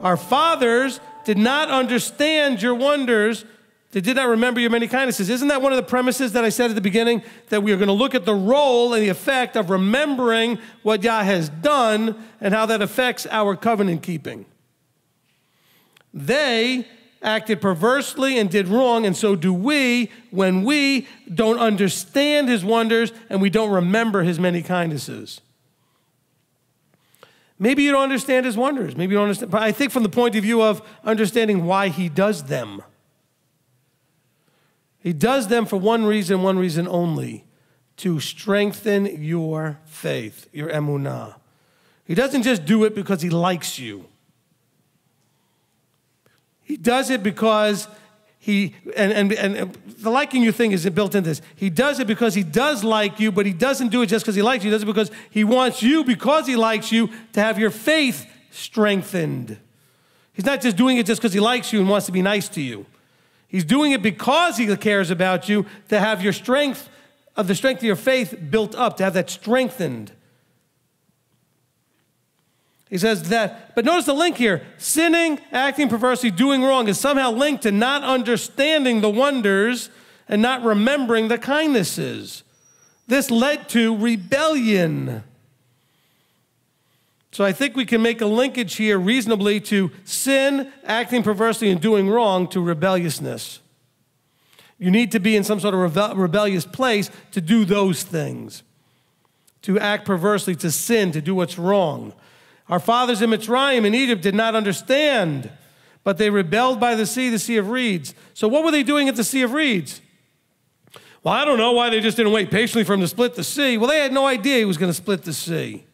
Our fathers did not understand your wonders. They did not remember your many kindnesses. Isn't that one of the premises that I said at the beginning? That we are going to look at the role and the effect of remembering what Yah has done and how that affects our covenant keeping. They acted perversely and did wrong, and so do we when we don't understand his wonders and we don't remember his many kindnesses. Maybe you don't understand his wonders. Maybe you don't understand. But I think from the point of view of understanding why he does them. He does them for one reason only, to strengthen your faith, your emunah. He doesn't just do it because he likes you. He does it because and the liking you thing is built into this. He does it because he does like you, but he doesn't do it just because he likes you. He does it because he wants you, because he likes you, to have your faith strengthened. He's not just doing it just because he likes you and wants to be nice to you. He's doing it because he cares about you, to have your strength of your faith built up, to have that strengthened. He says that, but notice the link here. Sinning, acting perversely, doing wrong is somehow linked to not understanding the wonders and not remembering the kindnesses. This led to rebellion. So I think we can make a linkage here reasonably to sin, acting perversely, and doing wrong to rebelliousness. You need to be in some sort of rebellious place to do those things, to act perversely, to sin, to do what's wrong. Our fathers in Mitzrayim, in Egypt, did not understand, but they rebelled by the Sea of Reeds. So what were they doing at the Sea of Reeds? Well, I don't know why they just didn't wait patiently for him to split the sea. Well, they had no idea he was going to split the sea.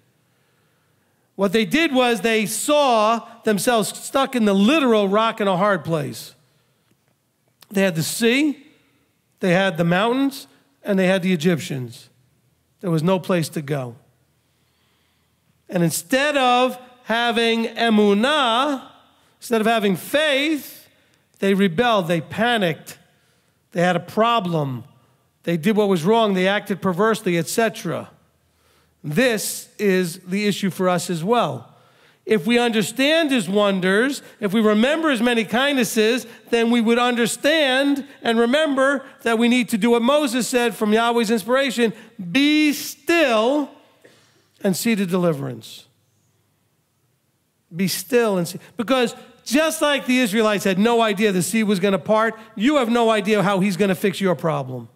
What they did was they saw themselves stuck in the literal rock in a hard place. They had the sea, they had the mountains, and they had the Egyptians. There was no place to go. And instead of having emunah, instead of having faith, they rebelled, they panicked, they had a problem, they did what was wrong, they acted perversely, etc. This is the issue for us as well. If we understand his wonders, if we remember his many kindnesses, then we would understand and remember that we need to do what Moses said from Yahweh's inspiration: be still and see the deliverance. Be still and see. Because just like the Israelites had no idea the sea was going to part, you have no idea how he's going to fix your problem.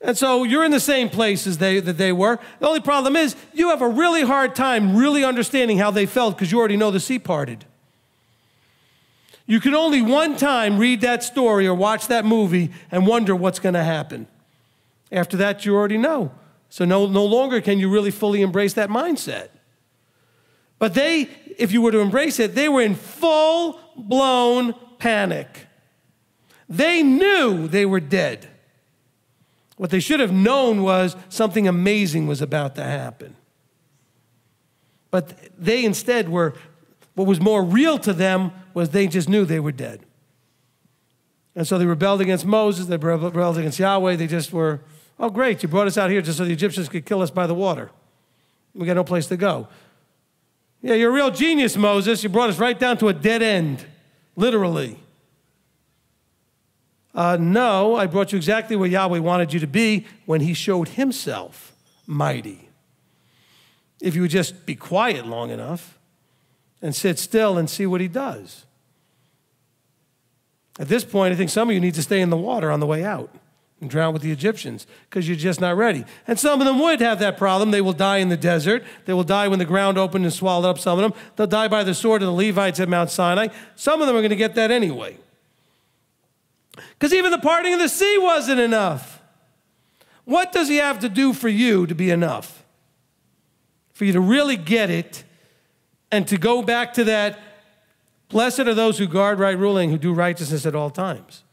And so you're in the same place as they were. The only problem is you have a really hard time really understanding how they felt because you already know the sea parted. You can only one time read that story or watch that movie and wonder what's going to happen. After that, you already know. So no longer can you really fully embrace that mindset. But they, if you were to embrace it, they were in full-blown panic. They knew they were dead. What they should have known was something amazing was about to happen. But they instead were, what was more real to them was they just knew they were dead. And so they rebelled against Moses, they rebelled against Yahweh, they just were, oh great, you brought us out here just so the Egyptians could kill us by the water. We got no place to go. Yeah, you're a real genius, Moses. You brought us right down to a dead end, literally. No, I brought you exactly where Yahweh wanted you to be when he showed himself mighty. If you would just be quiet long enough and sit still and see what he does. At this point, I think some of you need to stay in the water on the way out and drown with the Egyptians because you're just not ready. And some of them would have that problem. They will die in the desert. They will die when the ground opened and swallowed up some of them. They'll die by the sword of the Levites at Mount Sinai. Some of them are going to get that anyway. Because even the parting of the sea wasn't enough. What does he have to do for you to be enough? For you to really get it and to go back to that, blessed are those who guard right ruling, who do righteousness at all times.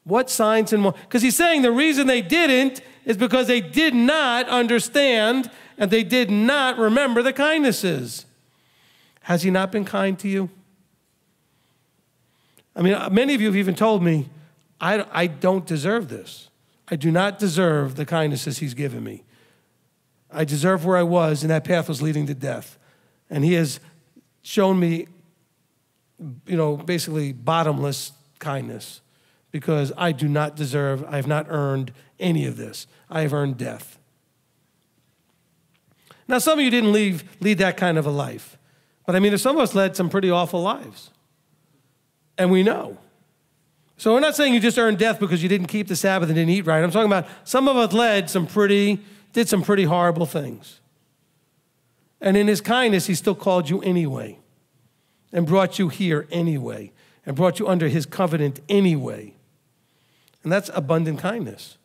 What signs and more? Because he's saying the reason they didn't is because they did not understand and they did not remember the kindnesses. Has he not been kind to you? I mean, many of you have even told me, I don't deserve this. I do not deserve the kindnesses he's given me. I deserve where I was, and that path was leading to death. And he has shown me, basically bottomless kindness, because I do not deserve, I have not earned any of this. I have earned death. Now, some of you didn't lead that kind of a life. But some of us led some pretty awful lives. And we know. So we're not saying you just earned death because you didn't keep the Sabbath and didn't eat right. I'm talking about some of us did some pretty horrible things. And in his kindness, he still called you anyway. And brought you here anyway. And brought you under his covenant anyway. And that's abundant kindness.